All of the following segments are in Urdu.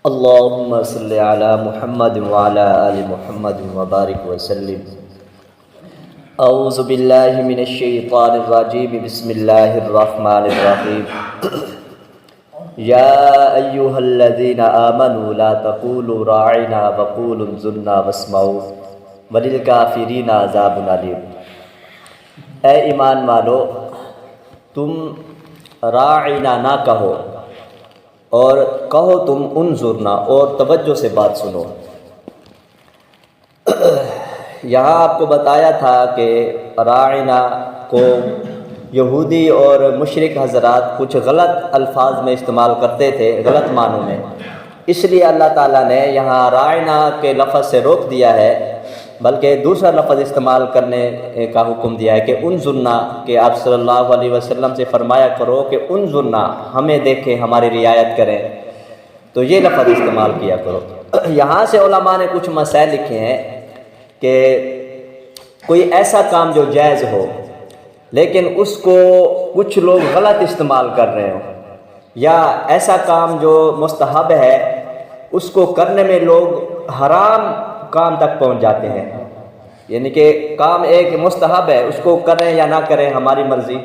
اللهم صل على محمد وعلى آل محمد وبارك وسلم. اعوذ باللہ من الشیطان الرجیم. بسم اللہ الرحمن الرحیم. یا ایہا الذین آمنوا لا تقولوا راعنا وقولوا انظرنا واسمعوا وللکافرین عذاب علیم. اے ایمان والو، تم راعنا نہ کہو اور کہو تم انظرنا، اور توجہ سے بات سنو. یہاں آپ کو بتایا تھا کہ راعنا کو یہودی اور مشرک حضرات کچھ غلط الفاظ میں استعمال کرتے تھے، غلط معنوں میں. اس لیے اللہ تعالیٰ نے یہاں راعنا کے لفظ سے روک دیا ہے، بلکہ دوسرا لفظ استعمال کرنے کا حکم دیا ہے کہ انظرنا، کہ آپ صلی اللہ علیہ وسلم سے فرمایا کرو کہ انظرنا، ہمیں دیکھیں، ہماری رعایت کریں. تو یہ لفظ استعمال کیا کرو. یہاں سے علماء نے کچھ مسائل لکھے ہیں کہ کوئی ایسا کام جو جائز ہو لیکن اس کو کچھ لوگ غلط استعمال کر رہے ہوں، یا ایسا کام جو مستحب ہے اس کو کرنے میں لوگ حرام کام تک پہنچ جاتے ہیں. یعنی کہ کام ایک مستحب ہے، اس کو کریں یا نہ کریں ہماری مرضی،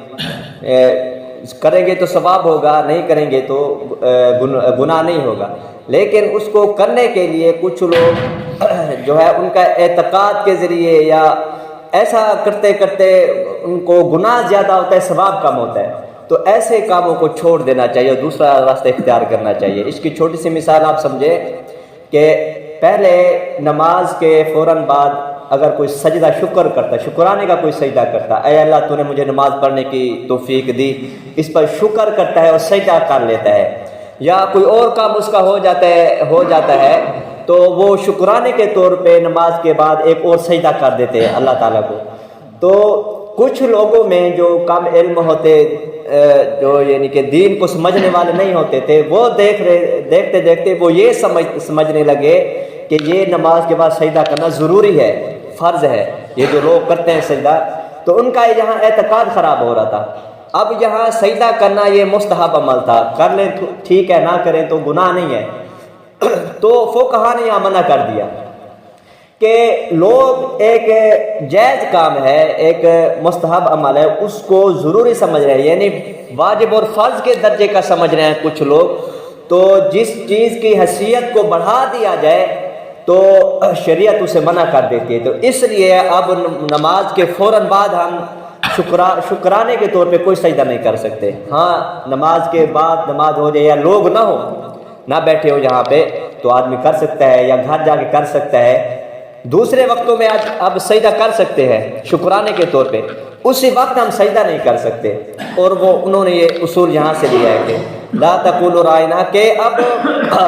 کریں گے تو ثواب ہوگا، نہیں کریں گے تو گناہ نہیں ہوگا. لیکن اس کو کرنے کے لیے کچھ لوگ جو ہے ان کا اعتقاد کے ذریعے یا ایسا کرتے کرتے ان کو گناہ زیادہ ہوتا ہے، ثواب کم ہوتا ہے. تو ایسے کاموں کو چھوڑ دینا چاہیے اور دوسرا راستہ اختیار کرنا چاہیے. اس کی چھوٹی سی مثال آپ سمجھیں کہ پہلے نماز کے فوراً بعد اگر کوئی سجدہ شکر کرتا، شکرانے کا کوئی سجدہ کرتا، اے اللہ تو نے مجھے نماز پڑھنے کی توفیق دی، اس پر شکر کرتا ہے اور سجدہ کر لیتا ہے، یا کوئی اور کام اس کا ہو جاتا ہے تو وہ شکرانے کے طور پہ نماز کے بعد ایک اور سجدہ کر دیتے ہیں اللہ تعالیٰ کو. تو کچھ لوگوں میں جو کم علم ہوتے، جو یعنی کہ دین کو سمجھنے والے نہیں ہوتے تھے، وہ دیکھتے دیکھتے وہ یہ سمجھنے لگے کہ یہ نماز کے بعد سجدہ کرنا ضروری ہے، فرض ہے. یہ جو لوگ کرتے ہیں سجدہ، تو ان کا یہاں اعتقاد خراب ہو رہا تھا. اب یہاں سجدہ کرنا یہ مستحب عمل تھا، کر لیں ٹھیک ہے، نہ کریں تو گناہ نہیں ہے. تو فقہا نے یہاں منع کر دیا کہ لوگ ایک جائز کام ہے، ایک مستحب عمل ہے، اس کو ضروری سمجھ رہے ہیں، یعنی واجب اور فرض کے درجے کا سمجھ رہے ہیں کچھ لوگ. تو جس چیز کی حیثیت کو بڑھا دیا جائے تو شریعت اسے منع کر دیتی ہے. تو اس لیے اب نماز کے فوراً بعد ہم شکرانے کے طور پہ کوئی سجدہ نہیں کر سکتے. ہاں، نماز کے بعد نماز ہو جائے یا لوگ نہ بیٹھے ہو جہاں پہ، تو آدمی کر سکتا ہے یا گھر جا کے کر سکتا ہے. دوسرے وقتوں میں اب سجدہ کر سکتے ہیں شکرانے کے طور پہ، اسی وقت ہم سجدہ نہیں کر سکتے. اور انہوں نے یہ اصول یہاں سے لیا ہے کہ لا تقولوا راعنا، کہ اب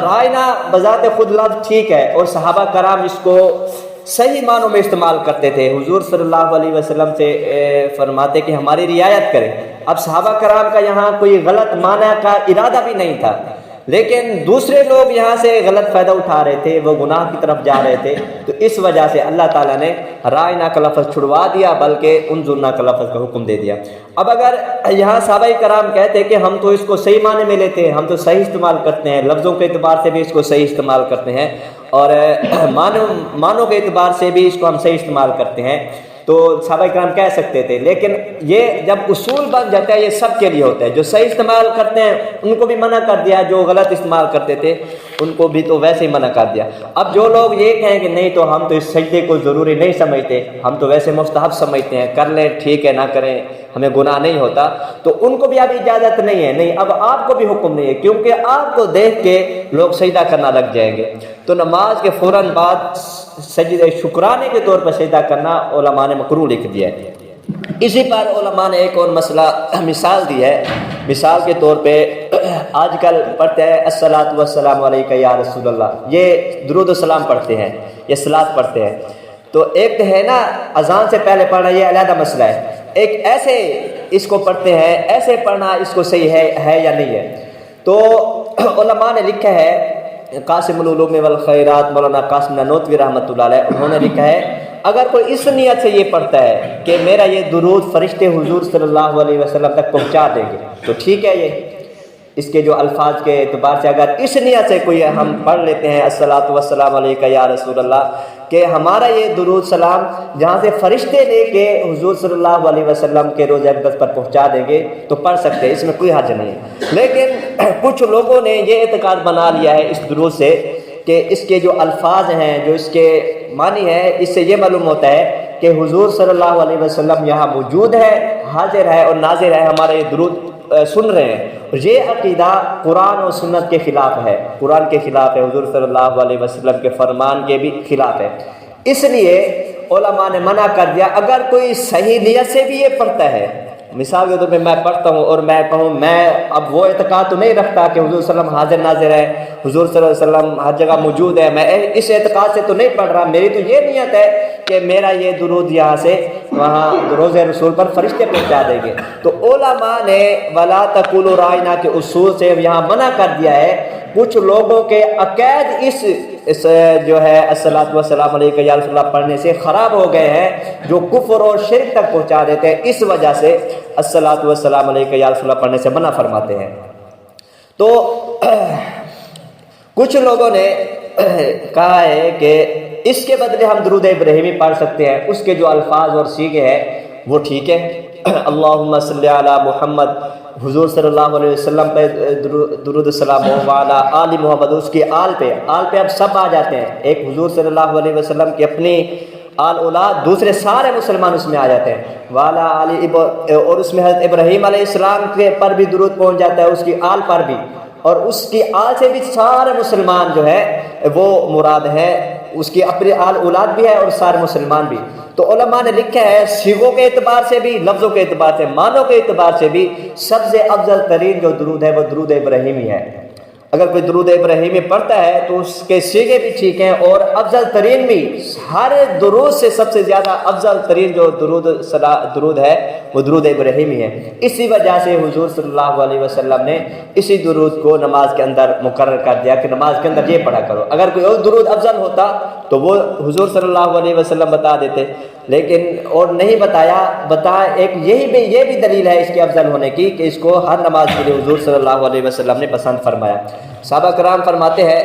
راعنا بذات خود لفظ ٹھیک ہے اور صحابہ کرام اس کو صحیح معنوں میں استعمال کرتے تھے. حضور صلی اللہ علیہ وسلم سے فرماتے کہ ہماری رعایت کریں. اب صحابہ کرام کا یہاں کوئی غلط معنی کا ارادہ بھی نہیں تھا، لیکن دوسرے لوگ یہاں سے غلط فائدہ اٹھا رہے تھے، وہ گناہ کی طرف جا رہے تھے. تو اس وجہ سے اللہ تعالیٰ نے راعنا کا لفظ چھڑوا دیا، بلکہ انظرنا کا لفظ کا حکم دے دیا. اب اگر یہاں صحابہ کرام کہتے کہ ہم تو اس کو صحیح معنی میں لیتے ہیں، ہم تو صحیح استعمال کرتے ہیں، لفظوں کے اعتبار سے بھی اس کو صحیح استعمال کرتے ہیں اور معنوں کے اعتبار سے بھی اس کو ہم صحیح استعمال کرتے ہیں، تو صحابہ کرام کہہ سکتے تھے. لیکن یہ جب اصول بن جاتا ہے، یہ سب کے لیے ہوتا ہے. جو صحیح استعمال کرتے ہیں ان کو بھی منع کر دیا، جو غلط استعمال کرتے تھے ان کو بھی تو ویسے ہی منع کر دیا. اب جو لوگ یہ کہیں کہ نہیں تو ہم تو اس سجدے کو ضروری نہیں سمجھتے، ہم تو ویسے مستحب سمجھتے ہیں، کر لیں ٹھیک ہے، نہ کریں ہمیں گناہ نہیں ہوتا، تو ان کو بھی اب اجازت نہیں ہے. نہیں، اب آپ کو بھی حکم نہیں ہے، کیونکہ آپ کو دیکھ کے لوگ سجدہ کرنا لگ جائیں گے. تو نماز کے فوراً بعد سجدے شکرانے کے طور پر سجدہ کرنا علماء نے مکروہ لکھ دیا ہے. اسی پر علماء نے ایک اور مسئلہ مثال دی ہے. مثال کے طور پہ آج کل پڑھتے ہیں الصلاۃ والسلام علیک یا رسول اللہ، یہ درود و سلام پڑھتے ہیں، یہ صلاۃ پڑھتے ہیں. تو ایک ہے نا اذان سے پہلے پڑھنا، یہ علیحدہ مسئلہ ہے. ایک ایسے اس کو پڑھتے ہیں، ایسے پڑھنا اس کو صحیح ہے یا نہیں ہے. تو علماء نے لکھا ہے، قاسم العلوم والخیرات مولانا قاسم نانوتوی رحمۃ اللہ علیہ، انہوں نے لکھا ہے اگر کوئی اس نیت سے یہ پڑھتا ہے کہ میرا یہ درود فرشتے حضور صلی اللہ علیہ وسلم تک پہنچا دیں گے تو ٹھیک ہے یہ. اس کے جو الفاظ کے اعتبار سے اگر اس نیت سے کوئی ہم پڑھ لیتے ہیں الصلاۃ والسلام علیک یا رسول اللہ، کہ ہمارا یہ درود سلام جہاں سے فرشتے لے کے حضور صلی اللہ علیہ وسلم کے روضہ اقدس پر پہنچا دیں گے تو پڑھ سکتے ہیں، اس میں کوئی حرج نہیں ہے۔ لیکن کچھ لوگوں نے یہ اعتقاد بنا لیا ہے اس درود سے کہ اس کے جو الفاظ ہیں، جو اس کے معنی ہے، اس سے یہ معلوم ہوتا ہے کہ حضور صلی اللہ علیہ وسلم یہاں موجود ہے، حاضر ہے اور ناظر ہے، ہمارا یہ درود سن رہے ہیں۔ اور یہ عقیدہ قرآن و سنت کے خلاف ہے، قرآن کے خلاف ہے، حضور صلی اللہ علیہ وسلم کے فرمان کے بھی خلاف ہے۔ اس لیے علماء نے منع کر دیا اگر کوئی صحیح نیت سے بھی یہ پڑھتا ہے، مثال کے طور پہ میں پڑھتا ہوں اور میں کہوں میں اب وہ اعتقاد تو نہیں رکھتا کہ حضور صلی اللہ علیہ وسلم حاضر ناظر ہے، حضور صلی اللہ علیہ وسلم ہر جگہ موجود ہے، میں اس اعتقاد سے تو نہیں پڑھ رہا، میری تو یہ نیت ہے کہ میرا یہ درود یہاں سے وہاں روضہ رسول پر فرشتے پہنچا دیں گے، تو علماء نے ولا تقولوا راعنا کے اصول سے یہاں منع کر دیا ہے۔ کچھ لوگوں کے عقائد اس جو ہے الصلاۃ والسلام علیک یا رسول اللہ پڑھنے سے خراب ہو گئے ہیں، جو کفر اور شرک تک پہنچا دیتے ہیں، اس وجہ سے الصلاۃ والسلام علیک یا رسول اللہ پڑھنے سے منع فرماتے ہیں۔ تو کچھ لوگوں نے کہا ہے کہ اس کے بدلے ہم درود ابراہیمی پڑھ سکتے ہیں، اس کے جو الفاظ اور سیغے ہیں وہ ٹھیک ہے۔ اللہم صلی علی محمد، حضور صلی اللہ علیہ وسلم پہ درود السلام ہو، وعلی آل محمد، اس کی آل پہ اب سب آ جاتے ہیں، ایک حضور صلی اللہ علیہ وسلم کی اپنی آل اولاد، دوسرے سارے مسلمان اس میں آ جاتے ہیں، وعلی آل، اور اس میں حضرت ابراہیم علیہ السلام کے پر بھی درود پہنچ جاتا ہے، اس کی آل پر بھی، اور اس کی آل سے بھی سارے مسلمان جو ہے وہ مراد ہے، اس کی اپنی آل اولاد بھی ہے اور سارے مسلمان بھی۔ تو علماء نے لکھا ہے صیغوں کے اعتبار سے بھی، لفظوں کے اعتبار سے، معنوں کے اعتبار سے بھی سب سے افضل ترین جو درود ہے وہ درود ابراہیمی ہے۔ اگر کوئی درود ابراہیمی پڑھتا ہے تو اس کے صیغے بھی ٹھیک ہیں، اور افضل ترین بھی، ہر درود سے سب سے زیادہ افضل ترین جو درود ہے وہ درود ابراہیمی ہے۔ اسی وجہ سے حضور صلی اللہ علیہ وسلم نے اسی درود کو نماز کے اندر مقرر کر دیا کہ نماز کے اندر یہ پڑھا کرو۔ اگر کوئی اور درود افضل ہوتا تو وہ حضور صلی اللہ علیہ وسلم بتا دیتے، لیکن اور نہیں بتا ایک یہ بھی دلیل ہے اس کے افضل ہونے کی کہ اس کو ہر نماز کے لیے حضور صلی اللہ علیہ وسلم نے پسند فرمایا۔ صحابہ کرام فرماتے ہیں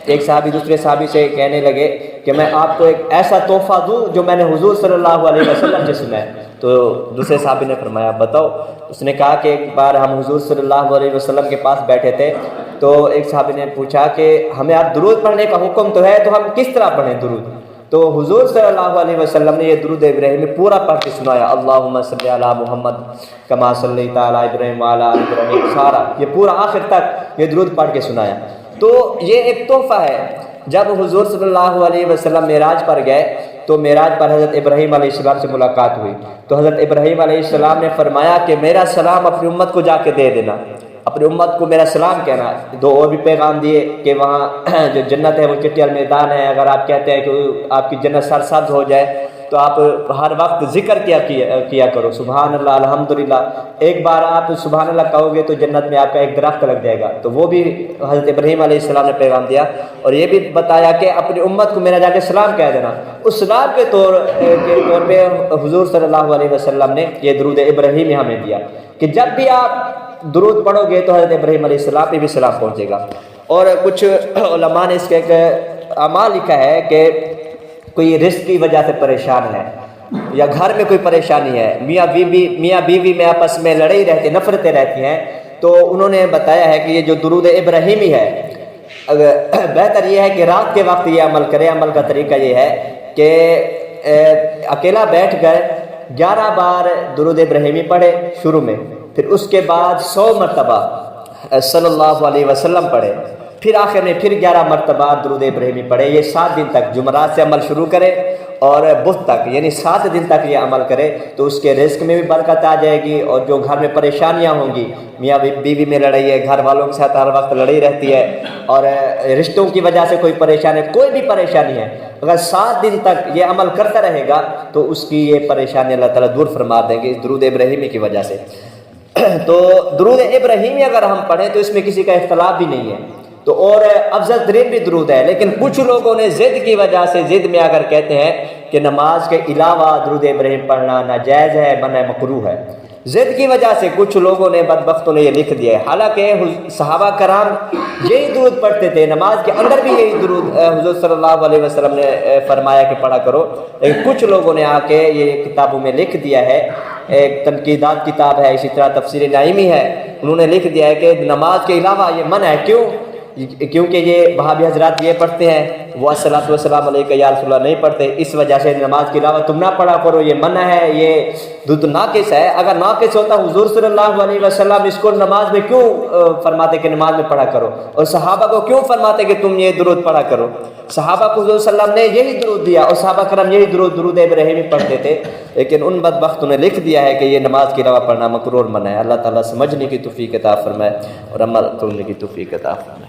ایک صحابی دوسرے صحابی سے کہنے لگے کہ میں آپ کو ایک ایسا تحفہ دوں جو میں نے حضور صلی اللہ علیہ وسلم سے سنا ہے، تو دوسرے صحابی نے فرمایا بتاؤ۔ اس نے کہا کہ ایک بار ہم حضور صلی اللہ علیہ وسلم کے پاس بیٹھے تھے، تو ایک صحابی نے پوچھا کہ ہمیں آپ درود پڑھنے کا حکم تو ہے، تو ہم کس طرح پڑھیں درود؟ تو حضور صلی اللہ علیہ وسلم نے یہ درود ابراہیمی پورا پڑھ کے سنایا، اللہم صلی علی محمد کما صلیت علی ابراہیم وعلی آل ابراہیم، سارا یہ پورا آخر تک یہ درود پڑھ کے سنایا۔ تو یہ ایک تحفہ ہے۔ جب حضور صلی اللہ علیہ وسلم معراج پر گئے تو معراج پر حضرت ابراہیم علیہ السلام سے ملاقات ہوئی، تو حضرت ابراہیم علیہ السلام نے فرمایا کہ میرا سلام اپنی امت کو جا کے دے دینا، اپنی امت کو میرا سلام کہنا۔ دو اور بھی پیغام دیے کہ وہاں جو جنت ہے وہ چٹی المیدان ہے، اگر آپ کہتے ہیں کہ آپ کی جنت سرسبز ہو جائے تو آپ ہر وقت ذکر کیا کرو، سبحان اللہ الحمدللہ، ایک بار آپ سبحان اللہ کہو گے تو جنت میں آپ کا ایک درخت لگ جائے گا۔ تو وہ بھی حضرت ابراہیم علیہ السلام نے پیغام دیا، اور یہ بھی بتایا کہ اپنی امت کو میرا جا کے سلام کہہ دینا۔ اس سلام کے طور پہ حضور صلی اللہ علیہ وسلم نے یہ درود ابراہیمی ہمیں دیا کہ جب بھی آپ درود پڑھو گے تو حضرت ابراہیم علیہ السلام پہ بھی سلام پہنچے گا۔ اور کچھ علماء نے اس کے ایک اعمال لکھا ہے کہ کوئی رزق کی وجہ سے پریشان ہے یا گھر میں کوئی پریشانی ہے، میاں بیوی میں آپس میں لڑائی رہتی، نفرتیں رہتی ہیں، تو انہوں نے بتایا ہے کہ یہ جو درود ابراہیمی ہے بہتر یہ ہے کہ رات کے وقت یہ عمل کرے۔ عمل کا طریقہ یہ ہے کہ اکیلا بیٹھ کر 11 بار درود ابراہیمی پڑھے شروع میں، پھر اس کے بعد 100 مرتبہ صلی اللہ علیہ وسلم پڑھے، پھر آخر میں پھر 11 مرتبہ درود ابراہیمی پڑھے۔ یہ 7 دن تک، جمعرات سے عمل شروع کرے اور بدھ تک، یعنی 7 دن تک یہ عمل کرے، تو اس کے رزق میں بھی برکت آ جائے گی، اور جو گھر میں پریشانیاں ہوں گی، میاں بیوی میں لڑائی ہے، گھر والوں کے ساتھ ہر وقت لڑائی رہتی ہے، اور رشتوں کی وجہ سے کوئی پریشانی، کوئی بھی پریشانی ہے، اگر 7 دن تک یہ عمل کرتا رہے گا تو اس کی یہ پریشانی اللہ تعالیٰ دور فرما دیں گے اس درود ابراہیمی کی وجہ سے۔ تو درود ابراہیمی اگر ہم پڑھیں تو اس میں کسی کا اختلاف بھی نہیں ہے، تو اور افضل ترین بھی درود ہے، لیکن کچھ لوگوں نے ضد کی وجہ سے، ضد میں اگر کہتے ہیں کہ نماز کے علاوہ درود ابراہیم پڑھنا ناجائز ہے، منع مکروہ ہے، ضد کی وجہ سے کچھ لوگوں نے بدبختوں نے یہ لکھ دیا ہے، حالانکہ صحابہ کرام یہی درود پڑھتے تھے، نماز کے اندر بھی یہی درود حضور صلی اللہ علیہ وسلم نے فرمایا کہ پڑھا کرو، لیکن کچھ لوگوں نے آ کے یہ کتابوں میں لکھ دیا ہے، ایک تنقیدات کتاب ہے، اسی طرح تفسیر نعیمی ہے، انہوں نے لکھ دیا ہے کہ نماز کے علاوہ یہ منع ہے۔ کیوں؟ کیونکہ یہ وہابی حضرات یہ پڑھتے ہیں، وہ الصلاۃ والسلام علیک یا رسول اللہ نہیں پڑھتے، اس وجہ سے نماز کے علاوہ تم نہ پڑھا کرو، یہ منع ہے، یہ درود ناقص ہے۔ اگر ناقص ہوتا حضور صلی اللہ علیہ وسلم اس کو نماز میں کیوں فرماتے کہ نماز میں پڑھا کرو، اور صحابہ کو کیوں فرماتے کہ تم یہ درود پڑھا کرو؟ صحابہ کو حضور صلی اللہ علیہ وسلم نے یہی درود دیا، اور صحابہ کرام یہی درود ابراہیمی پڑھتے تھے، لیکن ان بدبختوں نے لکھ دیا ہے کہ یہ نماز کے علاوہ پڑھنا مکروہ اور منع ہے۔ اللہ تعالیٰ سمجھنے کی توفیق عطا فرمائے اور عمل کرنے کی توفیق عطا فرمائے۔